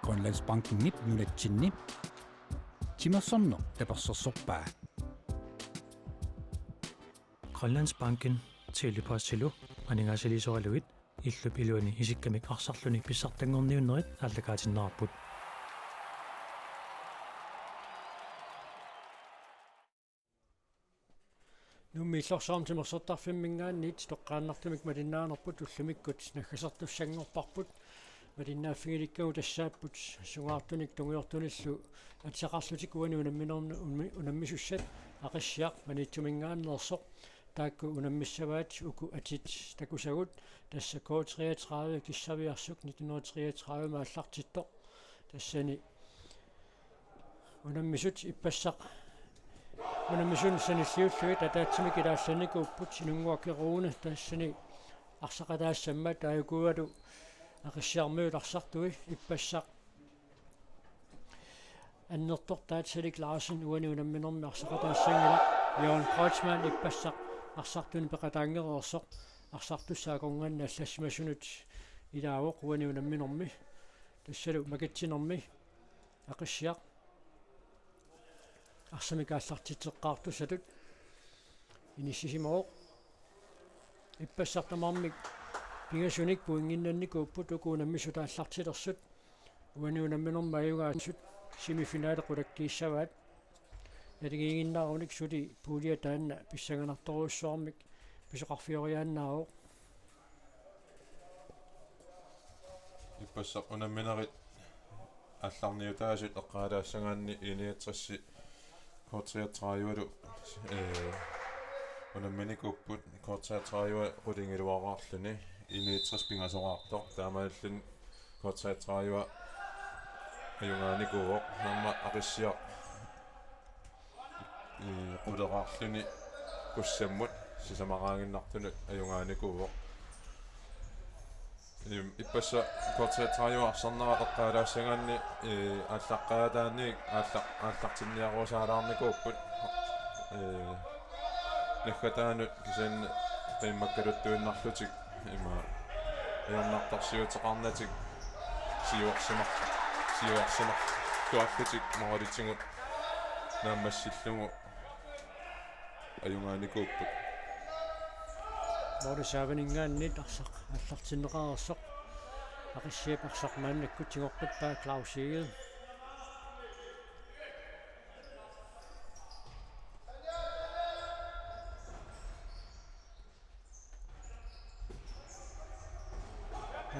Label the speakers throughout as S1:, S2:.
S1: Grønlandsbanken nunatsinni timersorno tapersorsorpaa
S2: Grønlandsbanken tilipaassilu aningaasilisoraluit illup iluani isikkamik arsarluni pissartangorniunnerit ааллакаатиннаарпут
S3: nummiиллорсаарм тимерсортарфиммингаанниит тоққааннартумик малиннааnerput уллумиккут наггасартуссангорпарпут малиннааффигиликкагу тассааппут сугаартуник тунгиортуниллу атсақарлутик уани унамминерну унаммисуссат ақиссиақ маниттумингааннерсоқ таакку унаммиссаваат уку атит такусагут тасса код 33 киссавиарсук 1933 мааллартиттоқ тассани унаммисут иппассақ унаммисун саниллиуллуит атаатсимик илаалланикууппут синунгуаккерууна тассани арсақалаассамма тааюкуалу ақиссиармуут арсартуи иппассақ аннертор таатсалик лаарсин уани унамминерми арсақалаассангила Jørgen Kreutzmann иппассақ арсартуни пеқатаангереерсоқ арсартуссаакорнганна аллассимасунут илаавоқ уани унамминерми тассалу макатсинерми ақиссиақ арсамикааллартитеққаартусатут иниссисимоо иппассартамармик пингасуник пуингиннанникууппут укуунаммисутааллартилерсут уаниунамминерма аюгаасут семифинаале қулаккииссаваат налигингиннааруник сули пуулиатаанна писсаганарторуссуармик писоқарфиориааннаавоо
S4: иппассақ унамминерит алларниутаасут эққалаассагаанни иниатрасси кортриатрааюалу унамминикуппут кортриатрааюа рулингилуараарлуни иниатрас пингасораартор таамааллун кортриатрааюа аюнгааникуо намма ақиссиа quleraarluni kussammut sisamaraanginnartunut ajungaanikuvvo иппасса кортриатрааюарсарнера эққалаассагаанни ааллаққаатаанник ааллартинниаруусаалаарникууппут нахкатаанут кисаанна пиммаккалуттуиннарлутик има аёрнартарсиутеқарнатик сиуарсимар туаллутик моралитингут наамассиллугу аюнгааникууппут
S3: морисааванингааннит арсақ аллартиннеқарерсоқ ақиссиап арсармааннаккут тигоққиппаа клаусиил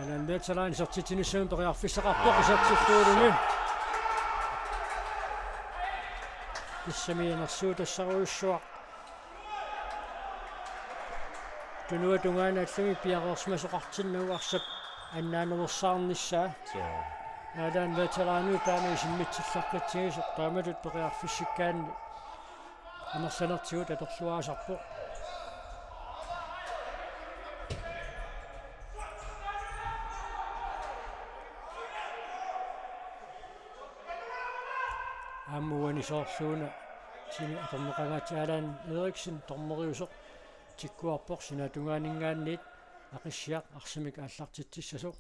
S3: аландетсалаан сертитинissуун ториарфиссақарпоқ исертиллуулуни иссамиинерсуу тассаруйуссуақ тунуа тунгаанaalлуми пиареерсмасоқартиннагуарсап аннаанерсаарниссаа наалаан ветераanu таами симмитсиллаққатсигисоқ таамалут ториарфиссиккаанни анерсанертигут аторлуаасарпоқ аммуани соорлууна сини аторнеқагаатаалаан Eriksen тормериусоқ тиккуарпоқ сина тунгаанинггаанниит ақиссиақ арсимик ааллартитсиссасоқ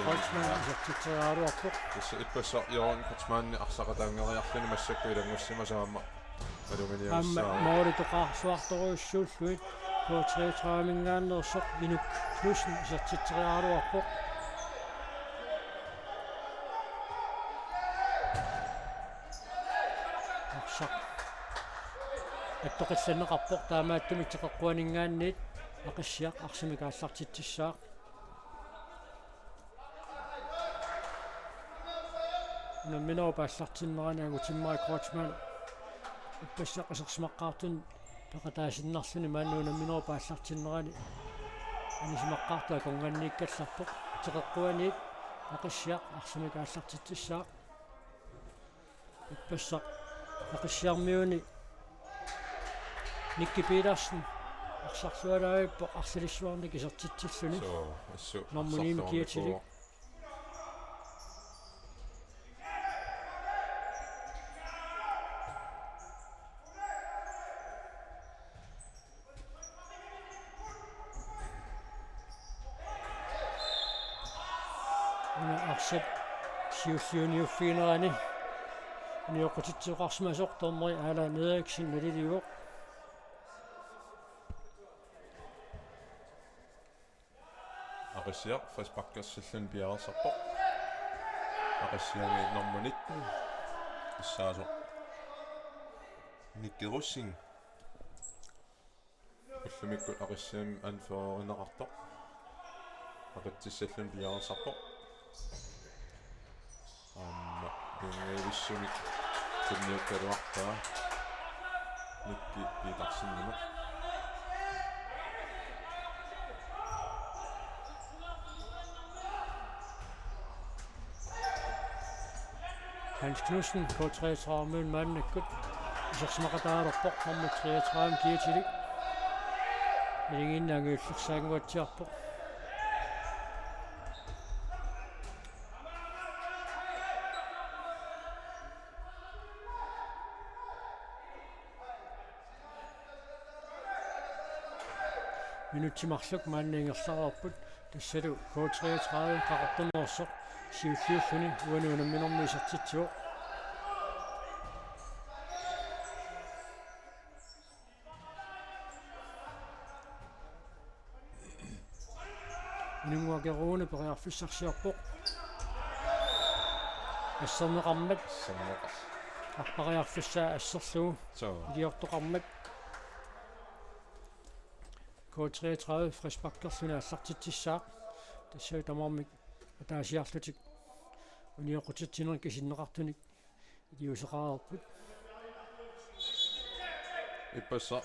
S3: Kreutzmann сертитсерааруарпоқ
S4: тасса иппассаа Jørgen Kreutzmann арсақатаангериарлуни массакку илангуссимасаама алуминиумсаа
S3: моори тоқарсуарторуйуссууллуит кортриатраамингааннерсоқ инук плюсн сертитсерааруарпоқ аттоқилланеқарпоқ таамааттумик теқэққуанингаанниит ақиссиақ арсимик ааллартитсissaақ намминоо пааллартиннераниагу тиммай Kreutzmann иппассақ асерсимаққаартун пеқатаасиннарлуни мааннуу намминоо пааллартиннерани анисимаққартуа конганнииккалларпоқ теқэққуаниит ақиссиақ арсимик ааллартитсissaақ иппассақ ақиссиармиуни Никки Петерsen арсарлуалаавиппо арсилиссуарник исертитсиллуни нормуними киатилик Arsat siussiuniuffiinerani niuqutitsuqarsmasortormeri ala Eriksen naliliuq
S4: Aqassiaq Frisbakkersallan piarersarpoq aqassiangi nummer 19 issaaso Nikkerussing уллумиккут aqassiam anfoorineqartoq aqatsissallan piarersarpoq ingevissumik tunniukkaluartaa nikki piitarsinnimo
S3: Hans Knudsen K33 mand ikkut isaqsmaqataalerpoq 33 kiitilik илигиннаагиуллерсаангуатсиарпоq минутсимарлук маанниингерлараарпут тассалу K33 qaqartunersoq siulliulluni uanuunamminormi isartitsuu Nunguakeruune periarfissarsiarpoq ассернеқармат арпариарфиссаа ассерлугу илиортоқармат K33 Frisbakkersuna аллартитсissaaq тассаа тамармик атаасиарлутик униоқутитсинерик кисиннеқартуник илиусеқарерпут
S4: иппасса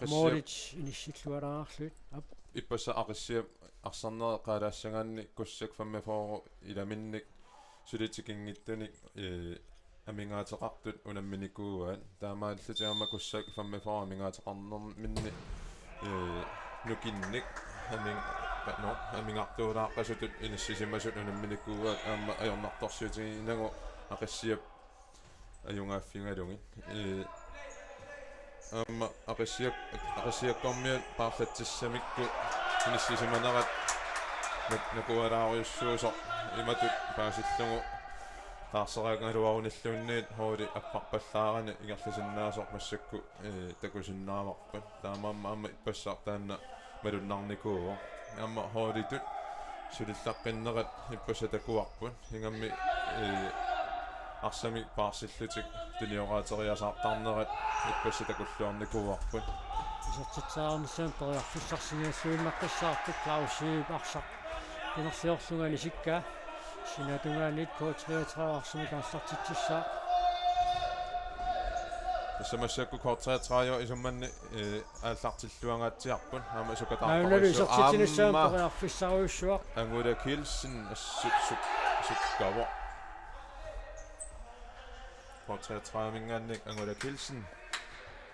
S3: Морич иниссиллуалаарлут ап
S4: иппасса ақиссиа арсарнере қаалаассагаанни куссак фаммафоору иламинник сулитикингиттуник амингаатеқартут унамминикууаат таамааллутиама куссак фаммафоору амингаатеқарнерминни нукинник амингартуулааққасутут иниссисимасут унамминикууаат аама аёрнарторсиутигинагу ақиссиап аюнгааффингалуги аама ақиссиаккормиат паарлатсиссамикку иниссисиманерат накуалаариуссуусо иматут паасиллугу таарсераагалуаруниллуунниит хооли аппарпаллаарани игерласиннаасор массакку такусиннааварпат таамаама аама иппассаар таанна малуннарникуува аама хоолитут сулиллаққиннерат иппаса такуарпут ингамми арсами паарсиллутик тулиораатериасаартарнерат иппаса такуллуарникуарпут
S3: исертитсаарнссаан периарфиссарсингаассуиммаққиссаартут клаусиип арсақ инерсиорлугаани сиккаа синатунгаанит K33 арсами каассартитсисsaa
S4: тассамассакку K33 исумманни ааллартиллуангаатсиарпут аама сукатаарпарису
S3: аалналу исертитсинissaan периарфиссаруйуссуақ
S4: ангула килсен суккаво K33 мингаанник ангула килсен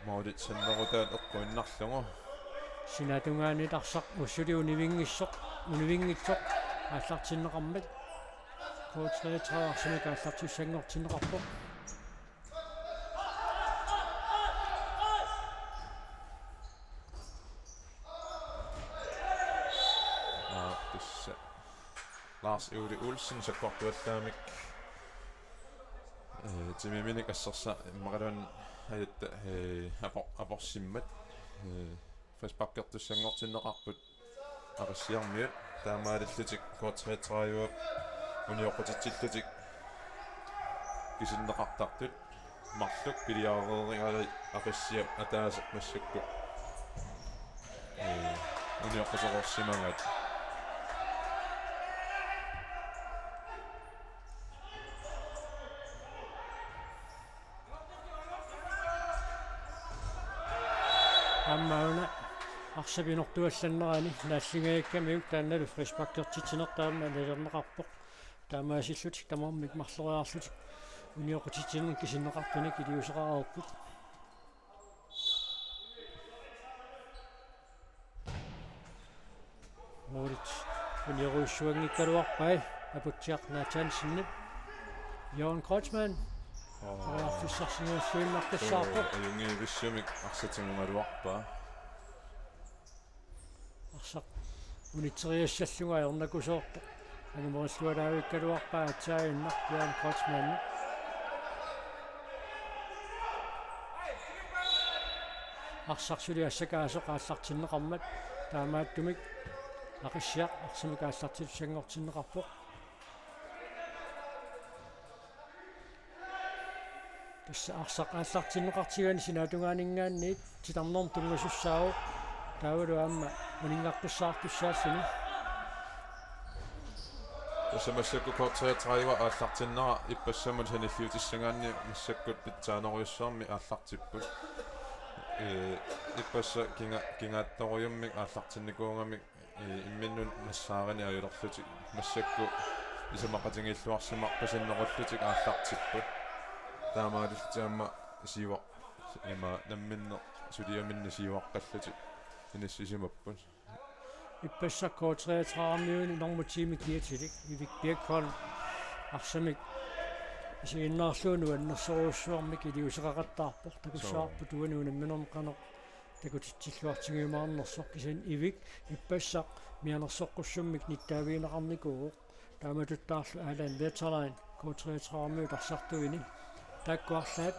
S4: маудит сеннерутаат эққуиннарлугу
S3: синатунгаанит арсақ уссули унивингиссоқ унивингитсоқ ааллартиннеқармат K33 арсами каассартиссангортиннеқарпоқ
S4: тисса Lars Eude Olsen саккортуаллаамик тимиминик ассерса магалуан хаятта апорсиммат Frisbakkertussangortinneqarput ақиссиармиут таамаалиллутик K33 униоқутитсиллутик кисиннеқартартут марлук пилиареригаали ақиссиап атаасеқ массакку униоқутерорсимангат
S3: аммауна арсапинортуалланнерани нааллингаиккамиук таанналу Frisbakkertitsinертаама налернеқарпоқ таамаасиллутик тамармик марлериарлутик униоқутитсинер кисиннеқартуник илиусеқарерпут морит униоруссуангиккалуарпай апутсиарнаатаансиннит Johan Kreutzmann фиссарсинаассуиммаққиссаарпоқ
S4: аюнгивиссумик арсатингумалуарпаа
S3: арсақ унитсериассаллуга аернакусоорпоқ Angimorisualaavikkaluarpaa atsaainnaq Jørgen Kreutzmann арсарсули ассакаасоқааллартиннеқармат таамааттумик ақиссиақ арсимикааллартилуссангортиннеқарпоқ тасса арсақааллартиннеқартигани синаатунгаанингааниит титарнорм тунгасуссаау таавалу аама унингаққуссаартуссаассуни
S4: Тасамассакку кортриатраива ааллартиннера иппассамут ханиллиутиссангаанни массаккут питсаанориуссаарми ааллартиппут иппасса кингаатторуйуммик ааллартинникуунгамик имминнун нассаарани аюлерлути массакку исамақатингиллуарсимарпасиннеқуллутик ааллартиппут таамаалиллтиамма сива има намминне сулиаминни сиваққаллути инассисимаппут
S3: иппассаккоотриатраармиуни норматимик киатилик ивик пиаккон арсамик сииннаарлууну аннерсоруссуармик илиусеқақаттаарпор такуссаарпу туануунамминерм қанеқ такутитсиллуартигимаарнерсоқ кисан ивик иппассақ мианерсоққуссуммик ниттаавиинеқарникуу тааматуттаарлу аалаан ветерайн коотриатраармиу тарсартуини таккуарлаат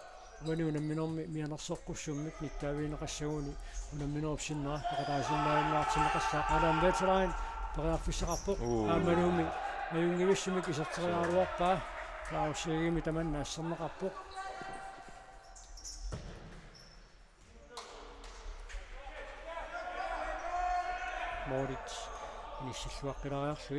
S3: уануунамминерми мианерсоққуссуммик ниттаавиинеқассагуни унамминерупсиннера пақатаасиннаавиннаартинеқассаа аалаан ветерайн периарфиссеқарпоқ аамалууми аюнгивиссумик исертериааруарпаа Klausegimi tämän näissä on kappu. Moritz niissä suokkiraajassa.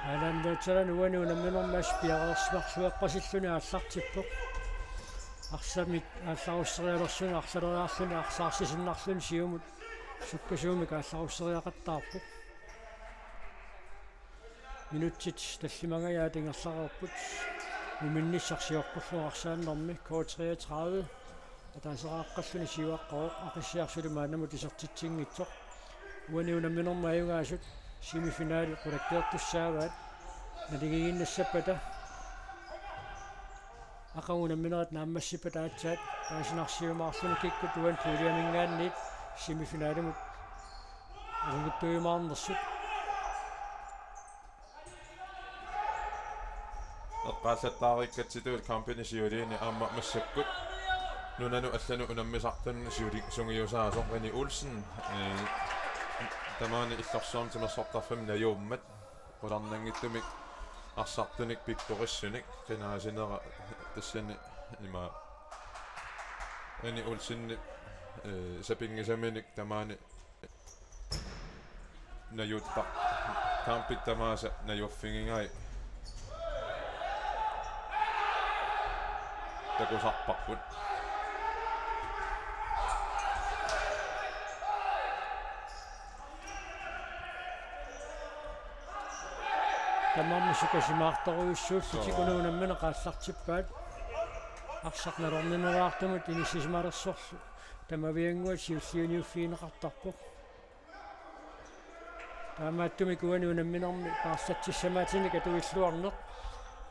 S3: Alan veteran uanuuna minun mäspiarasmarsueqqasilluni allartippoq. Арсамик аалларуссериалерсуна арсалериарлуни арсаарсисиннарлуни сиумут суккасуумик аалларуссериақаттаарпу минутсит таллимангая тингерларерпут уминниссарсиорпуллу арсааннэрми K33 атаасерааққаллуни сиваққоо ақиссиарсулимаанаму тисертитсингитсоқ уаниунамминерма аюгаасут семифинаали қулаккиортуссааваат налигигиннассаппата акагунамминерат нааммассипатаатсаат таасинарсиумаарлуни киккут уан тулиамингаанниит семифинаалимут унгуттуимаарнерсут
S4: эққааллаттаариккатситуут компани сиулиини аама массаккут нунану аллану унаммисартан сиули сунгиусаасоқ Рени Олсен тамаани иллорсуам тимерсортарфам наюуммат уларнангиттумик арсартуник пикториссуник кинаасинера тассани има Рени Олсен сапингисаминик тамаани наюутта кампит тамааса наюффингигай такусарпарпут
S3: тамаммисукасимаарторуйуссууллутикунуунаммина qaallартиппаат арсарналорнинераартумут иниссисималерсорлу тамавиангуат сиуллиуниуффиинеқартарпоқ таамааттуми куануунамминерми паассатсиссамаатиника туиллуарнеқ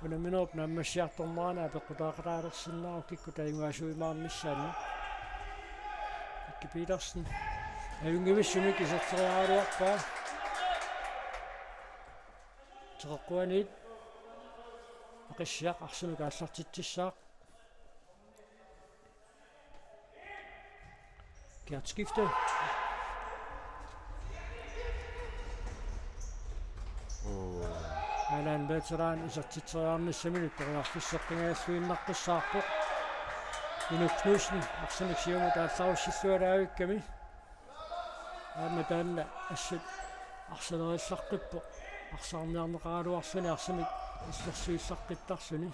S3: унамминеруп нааммассиарторнерана апеққутаақалаалерсиннаару кикку таингуасуимаармиссаани Икки Петерсен аюнгивиссумик исертериааруарпаа теққуанит ақиссиақ арсумик ааллартитсissaaq Gert skifte. Alan veteran isartitriarnissamini periarfisseqqigaassuinnarqissaarpoq Inuk Knudsen arsamik siumut aallarussillualaavikkami aama taanna assut arsaleriилларqippoq арсаарниарнеқаралуарсуни арсамик иллерсуиллаққиттарсуни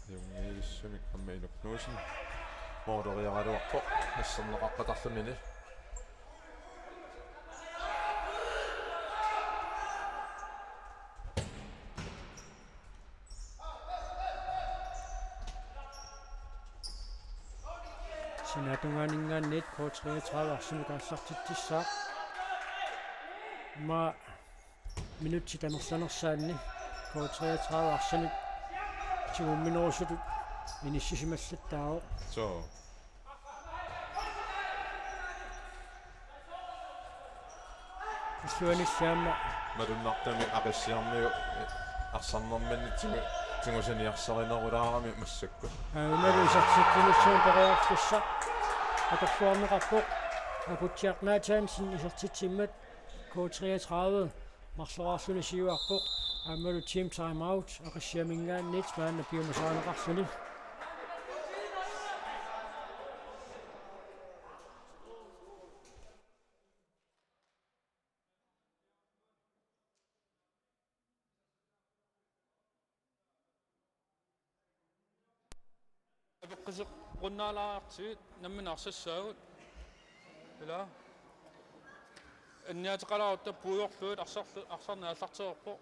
S4: Jungiissumik amma Inuk Knudsen mooderiaraluarpoq ассернеқаққатарлунини
S3: Sinatungaaningaanniit K33 арсумик ааллартитсissaaq Ma minutti tamersanersaanni K33 arsanik 20 minuutut inississimallattaao
S4: So.
S3: исsuanissaama
S4: Madunartami aqissiarniu арсарнэрманнитсими тигусаниарсаринерулаарами массакку.
S3: Umalu isartittinissuun periartussa atorfuarneqarpoq akuttiarnaataansin isartitsimmat K33 marsoraarsuni siuarpoq amalu team time out aqissiamingaannit maanna piumasaaneqarsuni
S5: Abqisiq qunnaalaartiit namminarsassaagut ila anniataqalaarutta puuyorluut arsarnaallarteerpo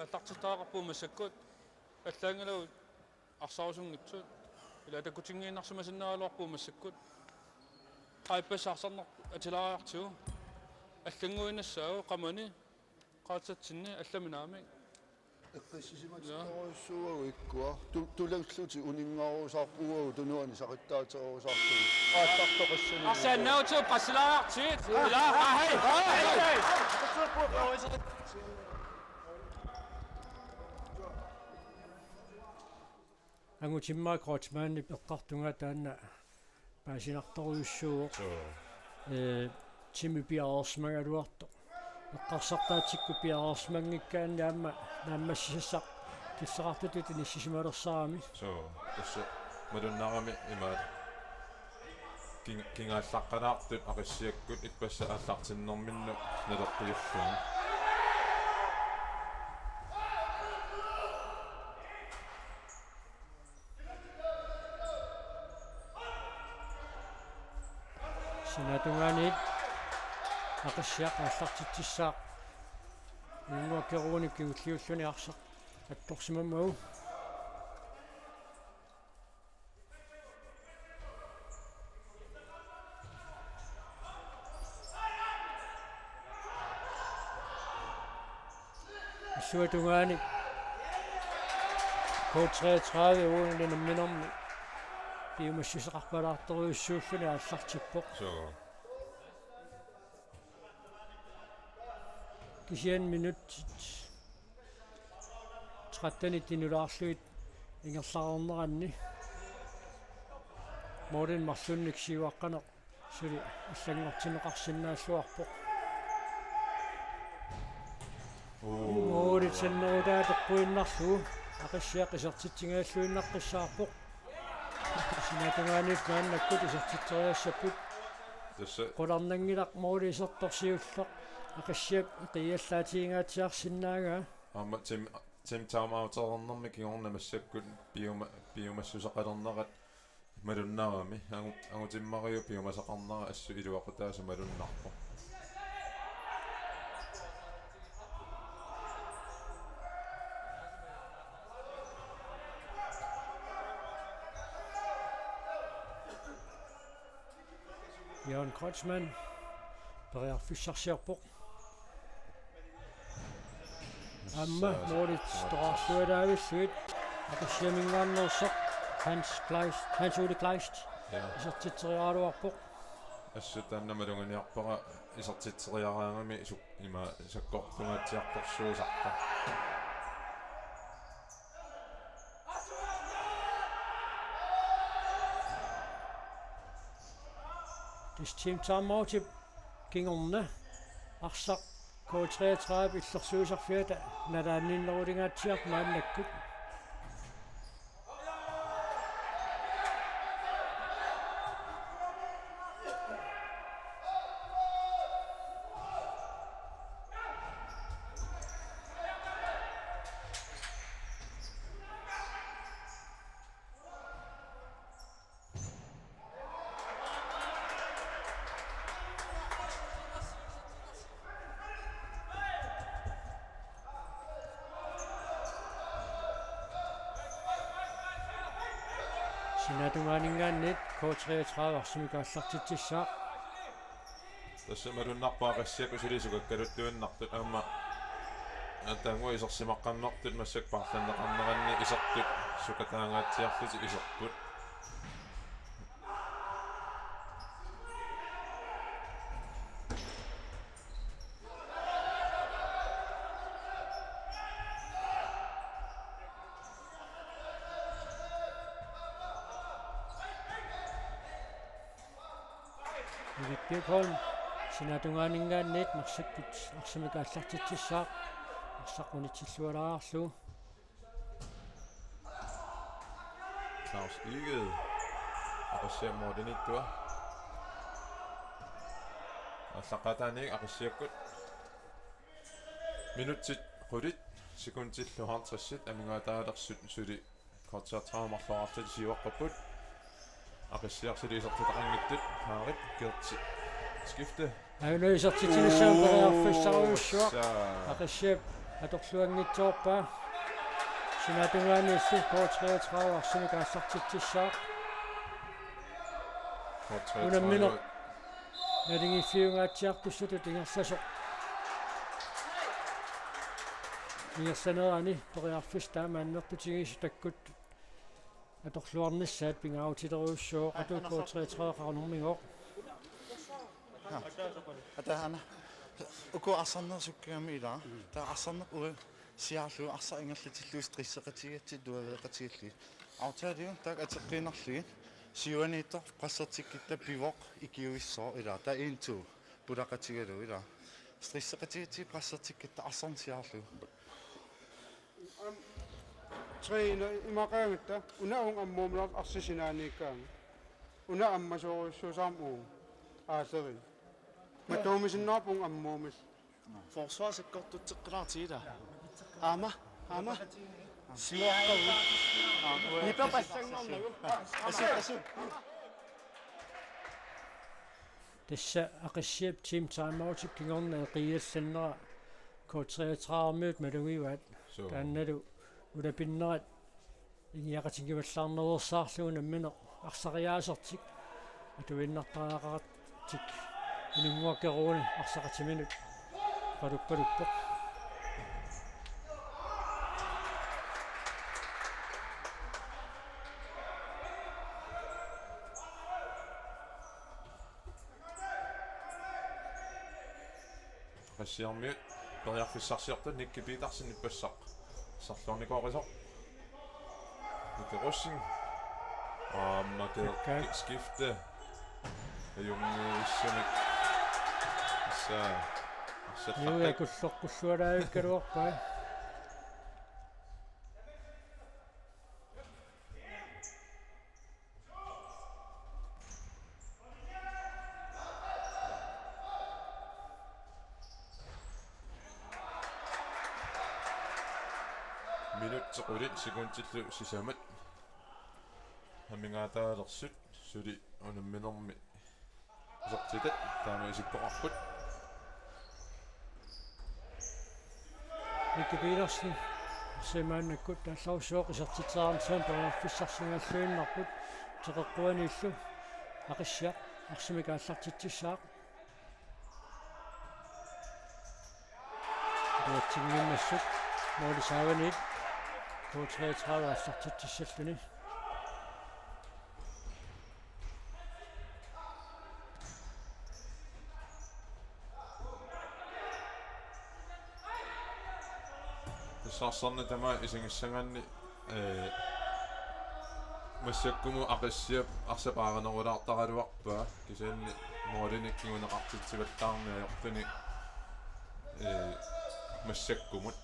S5: аллартитаақарпуу массаккут аллаангалу арсарусунгитсут ила такутингииннарсимасиннаалуарпуу массаккут хайппассаарсарнер атилаариартигу аллангуинассаагу qamani qaatsatsинни алламинаами
S6: Eqqissisimatsuuruissuugu ikkua tulanglluti uninngaaruusaarpuugu tunuani saqitaateruusaartugu aattartoqassani
S5: арсааннауту qassilaartiit ila hei
S3: angutimmаа Kreutzmanni eqqartunga taanna paasinartoruissuuq Timmy Bjerresmangaluarto eqqarsartaatikku Bjerresmangikkaanni naammassissaq tissaqartutut inississimalersaami
S4: So. Tassa madunarami imaat kingaallaqalaartut aqissiakkut ipпасса ааллартиннэрминну налеққиуллуни.
S3: Sinatungaanit aqissiaq aallartitsissaaq inguakkeruunik kigulliulluni arsaq attorsimamau issuatungaani K33 uunni namminermi piumassisaqarpalaartoruissuulluni aallartippoq
S4: So.
S3: kisian minutit 13 tinulaarluit ingerlaarneranni Morten marsunnik siuaqqaneq suli allangortineqarsinnaаллуарpoq Morten sannerutaa teqquinnarlugu aqissiaq isertitsingaаллуиннаққиссаарpoq sinatungaanif maannakkut isertiteriassaput
S4: Tassa
S3: qolarnangilaq Morten isertorsiulleq aqissiak qiallaatiingaatiarsinnaaga
S4: amma tim taamaaternermi kigorna massakkut piumassusaqalernerat malunnaarami angutimmariu piumasaqarnera assu iluaqutaasa malunnarpo.
S3: Jørgen Kreutzmann periarfissarsiarpoq amma Morten Strassuadaavissuit aqissiamingaannersoq Hans Ole Kleist
S4: Ja.
S3: isertiteriaaluarpoq
S4: Assu taannamalunganiarpara isertiteriaraangami ima sakkortungaatiartorsuusarpa.
S3: this team timeout kingorna arsaq K33 illersuusarfiata nalaanninnerulingaatiaq maannakkut sinatungaaninggaannit K33 arsimikaallartitsissaaq
S4: tässä madunarpaa qassiak usulisukakkaluttuinnartut aamma атангуа исерсимаққарнартут массак парланнеқарнеранни исертут сукатаангаатсиарлути исерпут
S3: Vikkiukholm sinatungaaningaanniit marsakkut arsamikaallартитсissaaq арсақунитсиллуалаарарлу
S4: Klaus Igel ақассиа модиниттуа ассақатааник ақассиаккут минутсит qullit sekundillluhartrissит амингаатаалерсут сули кортсаартаамарлуартит сиуаққаппут ақассиарсили исертитақангиттут хаарит кертси skifte
S3: авнуисертитинissaan периарфиссаруйуссуа ақассиап аторлуангитсоорпаа синатунгаанниссу коотреатраа арсимикаассартитсissaaq унаммино надингиффиунгаатсиартуссуту тингерсасо иерсанерани периарфис таамааннертутигис таккут аторлуарниссаат пингаутилеруйуссоо ату коотреатраақарнэрмигоо
S7: атаана уку арсарнерсуккаами ила таа арсарнер уэ сиарлу арса ингерлитиллуус триссеқатигатсит дуавеқатигалли аутаалиу таак атеққинерлугит сиуанииттор прассертиккитта пивоқ икиуиссоо ила таа инту пулақатигалу ила триссеқатигатси прассертиккитта арсарн сиарлу
S8: Træne i markeringen una ung ammomler arsisinaaniikkaan una ammasoorissu samu aaseri matoomisin naapung ammoomis
S7: forsvarsakkortutteqqalaartiila aama simuaqqagu nipapallanngornagu asu
S3: тасса ақиссиап тим таймаутик кингорна эқиассаннера коотреатраармиут малугиваат таанналу улапиннерат иниақатингиваллаарнерерсаарлугу наммине арсариаасертик атуиннартаақаратик инунгуаккеруни арсақатиминут палуппалуппо
S4: qassiarmiut periarfissarsiartut nikkipitарсиниппассақ сарлуарникоорисо икерусин макер skifte юнгиссамик са
S3: юуя куллоққуссуалаавиккалуарпаа
S4: минутсеқулит секундиллу сисамат хамингаатаалерсут сули унамминерми сертитат таамаисиппоқарпут
S3: никкипилерсни семааннаккут таллаусуоқ исертитсаарнсаан периарфиссарсингааллуиннарпут теқеққуаниллу ақиссиақ арсимикааллартитсissaaq дуатсигиммассут моолисааванит коотреатраассартитсаллуни
S4: сарсарна тама исингиссагаанни массаккуму ақиссиап арсапааранерулаартаралуарпаа кисаанни моолиниккигунеқартитсиваллаарниаёртуни массаккумут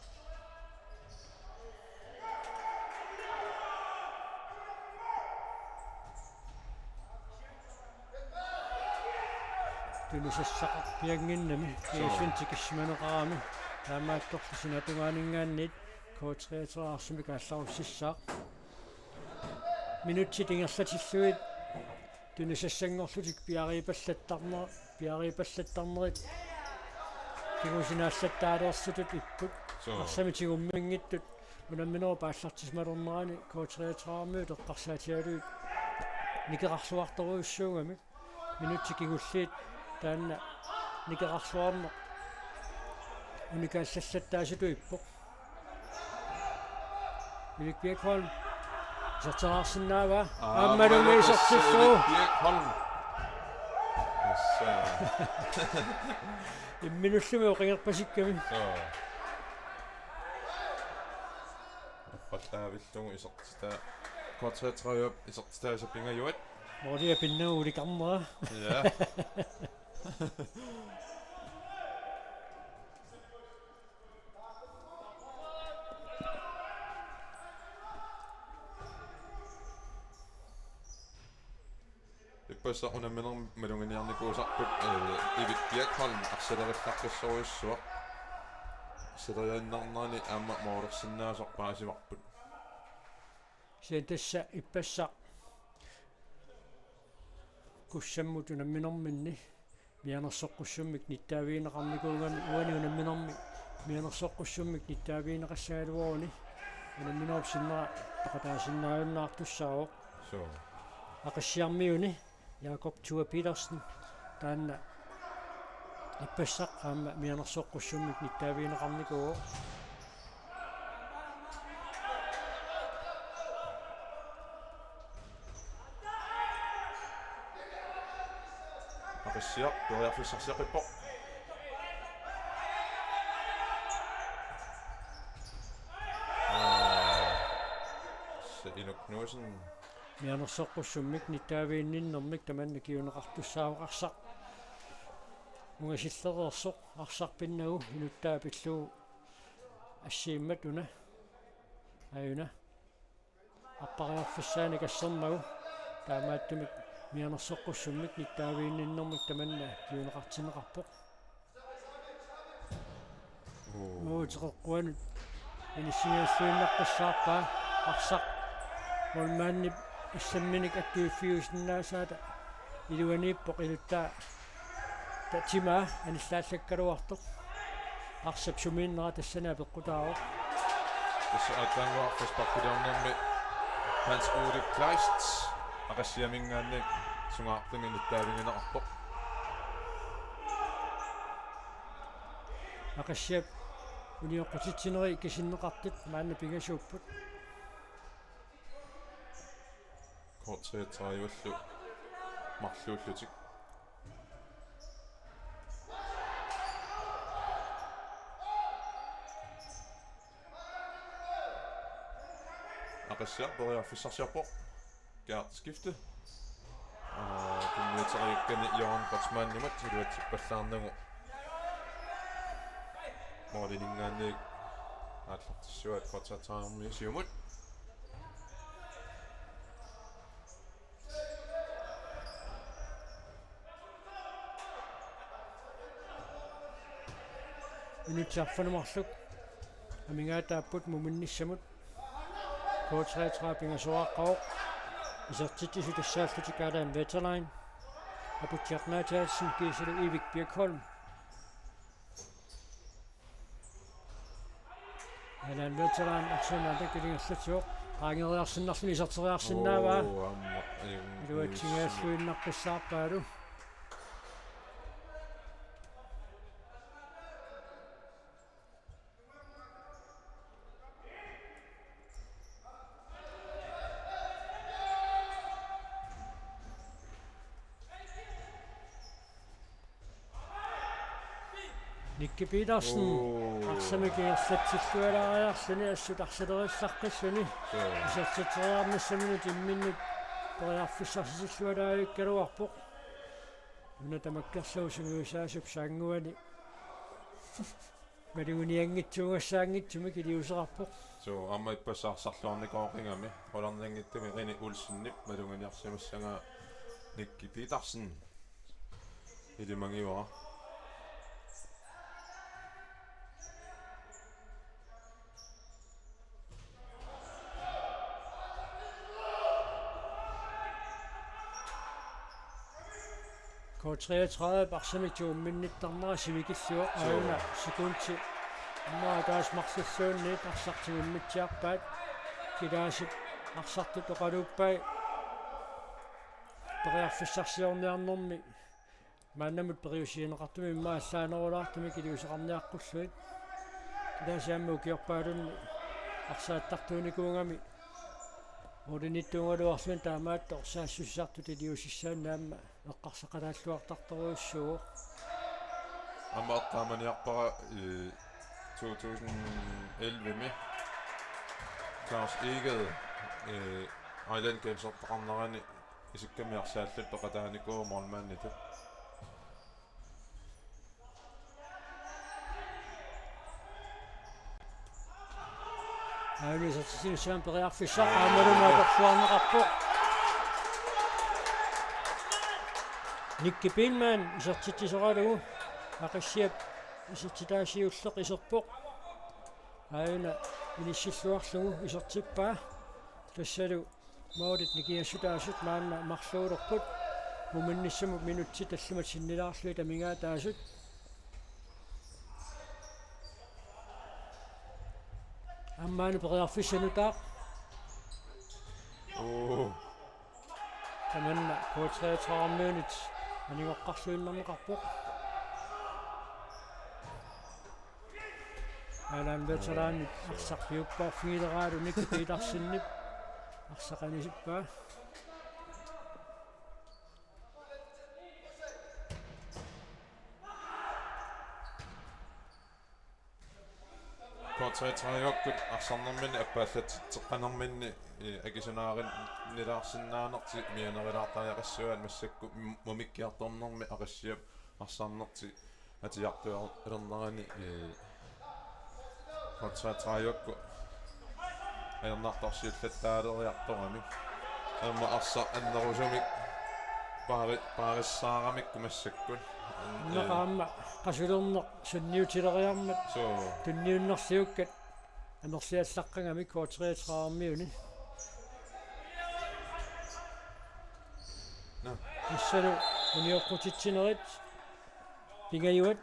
S3: тунисассақар пиангиннами киисвинтикиссиманеқарами таамаатторлусинатугаанинггааннит коотреатраарсимикаалларуссissaaq минутситингерлатиллуит тунисассангорлутик пиарипаллаттарнерит кигусинааллаттаалерсутут иппут арсамитигуммингиттут унамминера пааллартисмалернерани коотреатраармиут эққарсаатиалуит никеқарлуарторуйуссуугами минутсикигуллиит таанна никерарсуарна уникаассассаттаасатуиппо Erik Birkholm сатараарсинаава ааммалунгиисортиссуу
S4: Birkholm
S3: имминуллуми оқингерпасикками
S4: паттаавиллугу исертиста квартретræøp исертистаасаппингаюат
S3: мория пиннагууликарнера
S4: ja Ipassa unamminerm malunginiarnikuusarput Erik Birkholm arsalerillaqqissoruissuaq серианнарнани аама моорерсиннаасорпаасиварпут
S3: сиэтасса иппасса куссаммут унамминэрминни мианерсоққуссуммик ниттаавиинеқарникуугани уани унамминэрми мианерсоққуссуммик ниттаавиинеқассаалуоруни унамминерпсиннера ақатаасиннааюннаартуссаавоқ
S4: so
S3: ақассиармиуни Jakob Thua Petersen таанна иппассақ аама мианерсоққуссуммик ниттаавиинеқарникуу
S4: апассиар ториарфиссарсиақиппо инукнуусен
S3: мианерсоққуссуммик ниттаавиинниннэрмик таманна киунеқартуссаавақарсақ мугасиллерерсоқ арсарпиннагу инуттаа пиллуу ассииммат уна аюна аппариарфиссаани кассернагу таамааттумик мианерсоққуссуммик ниттаавиинниннэрмик таманна киунеқартинеқарпоқ теқэққуанут инисингаассуиннаққиссаарпаа арсақ молмаанни иссамминик аттуиффиусиннаасаата илуанииппоқ илуттаа татима аниллааллаккалуартоқ арсап сумииннера тассанаа пеққутаавоқ
S4: тасса атаангуарфас паққудаарнэрми Hans Ode Kleist ақассиамингаанник сунгаартунги ниттаавингинеқарпоқ
S3: ақассиап униоққутитсинери кисиннеқартит маанна пигасууппут
S4: кортреетраиуллу марлууллутик ақассиар периарфиссарсиарпо геарт скифте куммиутериуккани Johan Botsmannimat силуатсиппаллаарнагу мооринингаанник атлартиссуат квартатаарми сиумут
S3: инутсарфанумарлук амингаатааппут муминниссамут коочреатраапингасуааққаоқ исертитису тассааллутикаалаан ветерайн апутиарнаатаалсин кисалу Erik Birkholm алан ветерайн арсенаалак килингерлатсуоқ аангериарсиннарлуни исертериарсинааваа илуатсингааллуиннаққиссаарпаалу Nicky Petersen арсамикиерсатсиллуалаариарсани ассут арсалерилларқиссани исертитериарнассаминут имминнут периарфиссарсиллуалааиккалуарпоқ уна тамаккерлуусунгуусаасуп саангуани малуниангитсуунгассаангитсуми килиусерарпоқ
S4: so amma иппассаарсарлуарникооқингами холарнингиттами рини улсиннип малунгиниарсимассага Nicky Petersen илимангиуара
S3: Kort 33 Barsamiktuum minnittarnera sivikilluo auna sekunti ammaagaas marsassuunniit arsartimimmitsiarpaat kilaasip arsartut oqaluuppai periarfissarsiorniarnermi мааннамут периусиинеқартуми иммаассаанерулаартуми килиусеқарниаққуллуит килаасиамму киорпаалунни арсааттартууникуунгами модиниттуунгалуарлун таамаатто орсаассуссаарту тилиусиссааннаамма эққарсақалааллуартарторуйуссуу
S4: Amma ottaamaniarpara 2011 mi Klaus Egede Island Games ottaqarnerani isikkamiarsaallут toqataanikuu mormannitu
S3: аалисатсинсаам периарфиссаа аамалунаа персуарнеқарпо Никки Пилман исертитсоралугу ақиссиап исертитаасиуллеқ исерпоқ аана иниссиллуарлугу исертиппаа тассалу моодит никиассутаасут маанна марлуулерпут муминниссаму минутси таллумат синнилаарлуи тамингаатаасут аммаани периарфиссанутаа таманна коотреатаармиунит аниоққарлуиннарнеқарпоқ алан ветераанит арсарпиуппаарфигилерааlu никкипиларсиннип арсақанисиппаа
S4: Portrætræjokkut arsornermini appaallatittеққанерминни акисунаарин нилаарсиннаанерти мианерилаартариақассуаат массакку мумиккиарторнерми ақассиап арсаарнерти атиартуалернерани Portrætræjokku аернартарсиуллаттаалериарторами амма арса аннерусумик париссаарамикку массаккут
S3: нақаамма қасулернеқ sunniutileриармат тунниуннэрсиуккат анерсиаллаққангами коотреатаармиуни иссалу униоққутитсинерит пингаюат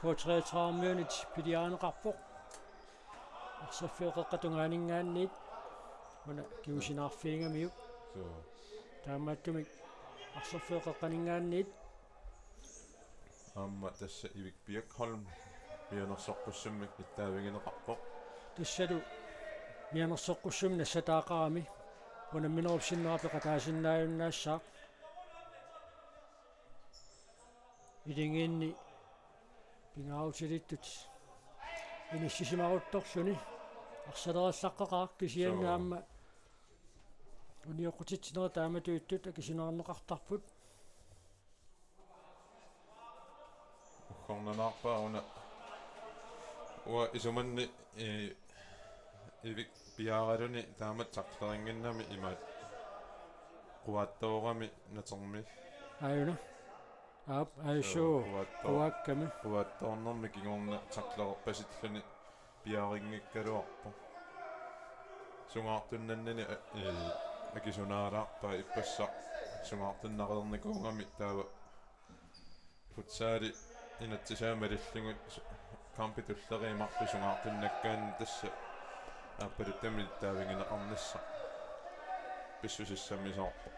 S3: коотреатаармиунит пилиаанеқарпоқ арсаффиоқеққатунгаанингааниит мана киусинаарфиингамиук таамааттумик арсаффиоқеққанингаанниит
S4: Amma tässä Ivik Birkholm mianersoqqussummik ittaavigineqarpoq
S3: тассалу мианерсоққуссум нассатаақарами унамминерупсиннерапеқа таасиннааюннаассаа илингиинни пингаутилиттут иниссисимарутторлуни арсалераллаққақаа кисианнаамма униоқутитсинера тааматуиттут акисинернеқартарпут
S4: Kornanarpaa una uа исуманни ивик пиааралуни таамат сартарингиннами имаат қуаттоорами натерми
S3: аюна ап айшоо қуакками
S4: қуатторнерми кигорна сарлерпасиллуни пиарингиккалуарпо сунгаартуннаннани акисунаалаарпа иппассаа сунгаартуннарерникуунгами таава футсаали инатсисаамалиллугут кампитуллериимарлу сунгаартуннаккаан тасса аппалуттами таавингинеқарнасса писсусиссамисаарпо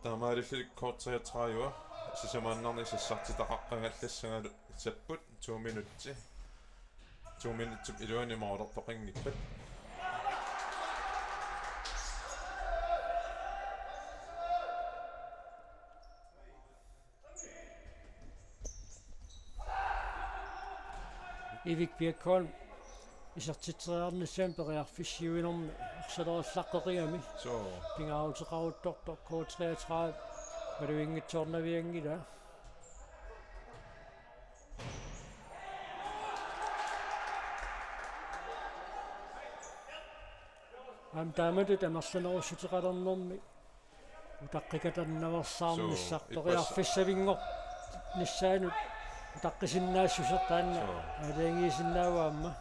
S4: таамаалиллик коортриатрааюа сисамааннарни сассартитақаққангаллассагалу саппут 2 минутти 2 минуттуп илуани маалертоқингиппат
S3: Ivik Birkholm исертитсериарнассаам периарфиссиуинерми арсалераллаққериами пингаутеқарутторто коотреатраа малуингитсорнавиангила таамату тамерланеруссутеқалернэрми утаққикатаннаверсаарнissaq периарфиссавингор ниссаанут таққисиннаассусертаанна алиангиисиннааваамма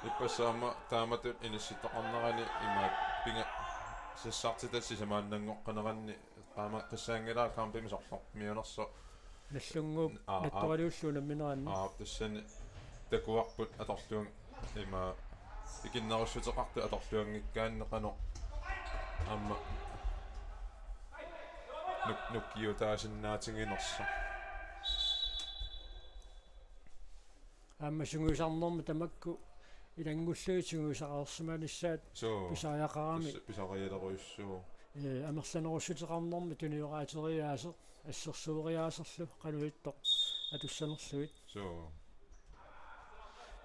S4: иппассаама тааматут инисситоқарнерани имаат пинга сассартитассисамааннангоққанеранни таама қиссаангилаа кампимисорлор миунерсо
S3: наллунгууп натторалиуллуна минеранни
S4: тассани такуарпут аторлуун има икиннеруссутеқарту аторлуангиккааннеқано Amma nukkiu taasinnaatiginersa.
S3: Amma sunguisarnormi tamakku ilangulluutigunguisaqarsimanissaat pisariaqarami
S4: Pisarialeruissuu.
S3: Amersanerussutiqarnormi tunioraateriaaser ассерсуериаасерлу кануитто атуссанерлуит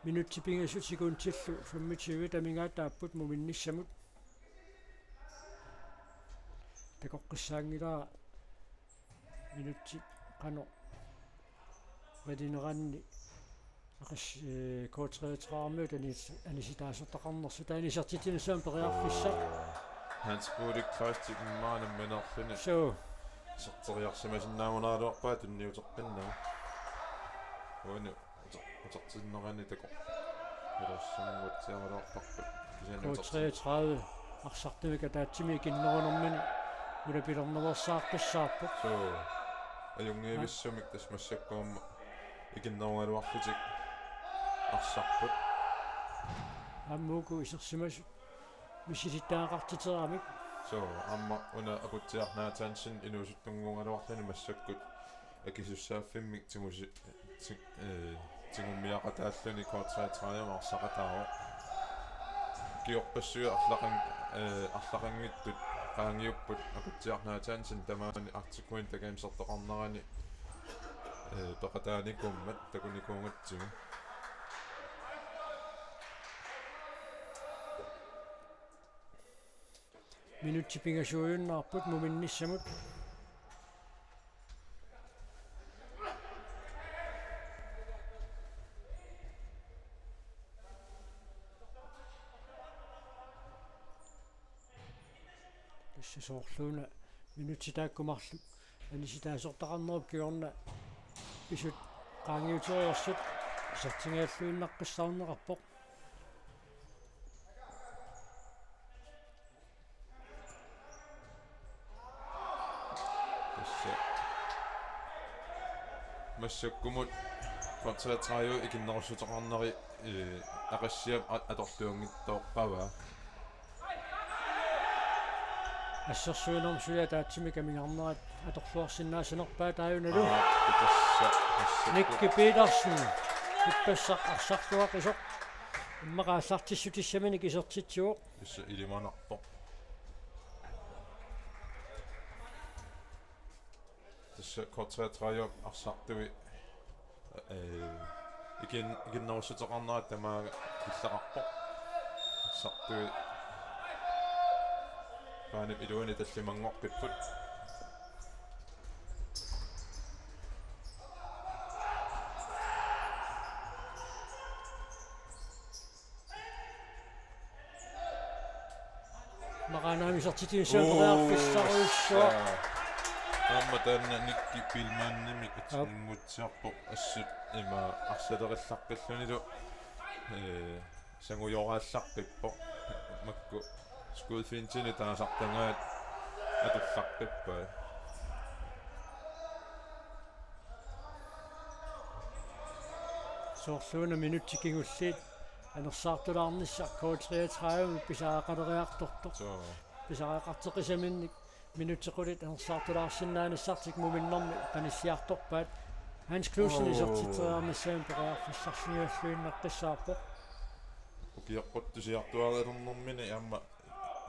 S3: минутсипингасутикуунтиллу 25 тамингаатааппут муминниссамут такоққиссаангилаа минутси қано рединеранни ақис коотреетраармиут аниситаасертақарнерсу таанисертитинусаам периарфиссаа
S4: Handskurik plastik maanen menerfini. Serteriarsimasinnaamунааluarpaa tunniuterpinnaa. Uunu utertinnerani tako. Erussungutsiaruarparput.
S3: 33 арсартимика таатсими киннерунэрмини улапилернерсааққиссаарпут
S4: ajungiivissumik tasmassakkuamma ikinnerualuarlutik арсарпут
S3: аммууку исерсимасу мисилиттаақартитерамик
S4: amma una akutiarnaataansin inuusuttungungaluarlani massakкут акисуссааффиммик тимуси тигуммиақатааллуни коотсаатрааяма арсақатааро киорпассуи арлақангиттут qaangiupput akutiarnaataansin tamaani artikkuin takaimsertoqarnerani peqataanikummat takunikuungatsigu
S3: минутсипингасуйуннаарпут муминниссамут тассасоорлууна минутситааккумарлу аниситаасортақарнеруп киорна писут qaangiuteriorсут сертингааллуиннаққиссаарнеқарпоқ
S4: массаккумут кварталатраю икиннерусутеқарнери ақассиам аторлуангиттооққаваа
S3: ассерсуинерм суя таатсими камингаарнерат аторлуарсинаасинерпаа тааюналу Никки Петерсен иппассақ арсарлуақисоқ иммақааллартиссутиссамани кисертитсуоқ
S4: исса илиманарпо тасса кварталатраю арсартуи икиннерусутеқарнерат тамаага киллақарпо арсартуи паанеп илуани таллимангорпиппут
S3: маганаами сертитинсуапериарфиссаруйссуа
S4: амма таанна никки пилмаанними атсингутсиарпо ассут има арсалерилларпаллунилу сангуйораалларпиппо макку скудфинтини таасартангаат атулларпиппаа
S3: соорлууна минутсикингуллиит анерсаартулаарнissaқ коотриатраавми писаақалериарторто писаақартеқисаминник минутсеқулит анерсаартулаарсиннааниссартик муминнэрми қаниссиарторпаат Hans Knudsen исертитериарнассаам пеқариарфиссарсигаллуиннаққиссаарпо
S4: укиаққуттусиартуаралернэрмини амма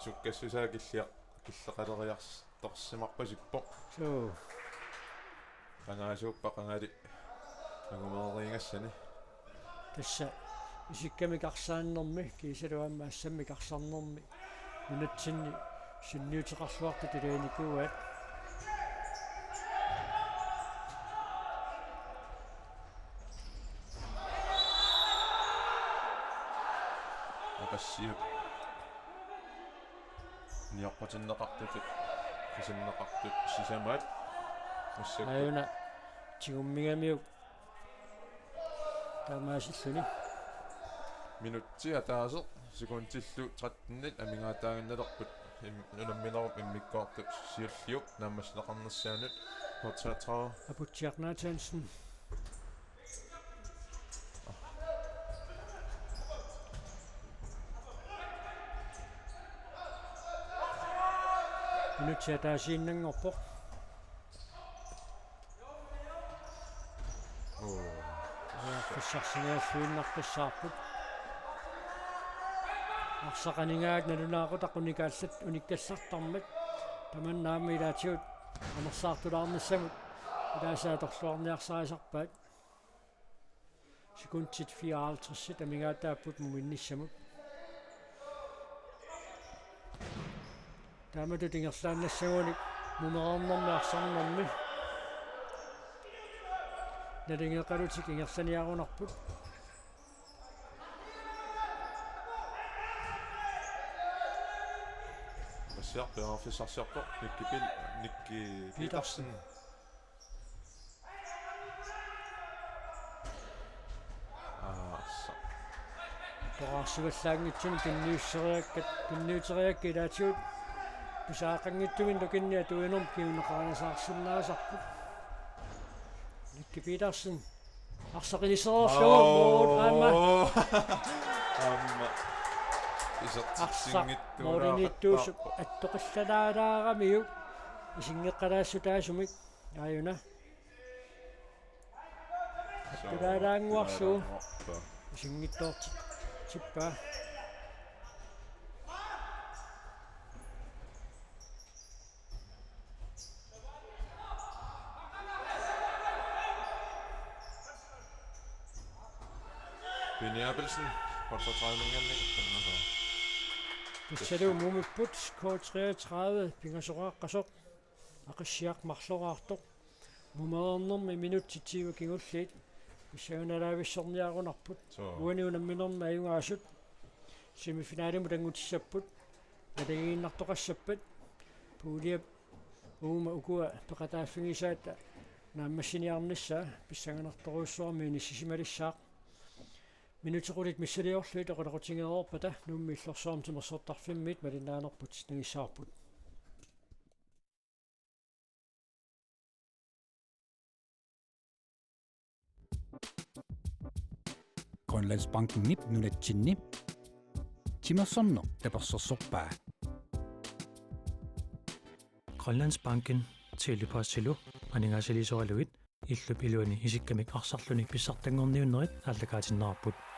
S4: суккассусаакиллиа киллеқалериарторсимарпасиппо канаасууппа қангали ангумериингассани
S3: тасса исиккамикарсааннэрми кисалуаммаассаммикарсарнэрми минутсинни синниутеқарлуарта тилааникууат
S4: апассиу ниаққутиннеқартутут кисиннеқартут сисамаат массак
S3: аюна тигуммигамиу тамаасиллуни
S4: минутти атаасе секундиллу 13 амингаатаагинналерпут нунамминеруп иммиккоорту сиуллиуп нааммаснеқарнерсаанут кварталатраа
S3: апутсиарнаатаансен минутиа таасииннангорпоқ фиссарсинааллуиннартассаарпут арсақанингаат налунаақута қуникааллат униккассартармат таманнаама илаатиут амерсаартулаарнассамут илаасааторлуарниарсарисарпаат секундтит 54 тамигаатааппут муминниссамут таамату тингерлааннассагуник мумеқарнэрмиарсарнэрми налингеқалутик ингерланиарунарпут
S4: Massiarpia fissarsiarpo nikkipil nikki Petersen.
S3: тоқарсугаллаангитсуни кинниуссериаккат илаатиут писаақангиттугин лукинниа туинерм киунеқаранасаарсиннаасарпут никки Petersen арсақилисерорлугоо аама мориниттуус аттоқиллалаараарамиу исингеққалаассутаасумик ааюна аттулаалаангуарсуу исингиттоорти типпа
S4: Benny Abelsen portrættegningen
S3: Sætter mumiput kort 33 pingasoraqqasoq aqassiaq marloraartoq mumaernermi minut 20 kingulliit issagуналаависсорниарунарпут уаниунамминерма аюнгаасут семифиналиму тангутиссаппут налагииннартоқассаппат пуулиап уума укуа пеқатааффигисаата нааммассиниарнissaа писсаганерторуссуарми ниссисималиссаақ минутеқулит миссалиорлуит оқалақутингеерпата нумми иллорсуармтимерсортарфиммит малиннаанерпут нагиссаарпут
S1: Grønlandsbanken nip nunatsinni Timersorno tapersorsorpaa
S2: Grønlandsbanken tilipaassilu aningaasilisoraluit illup iluani isikkamik arsarlunik pissartangorniunnerit ааллакаатиннаарпут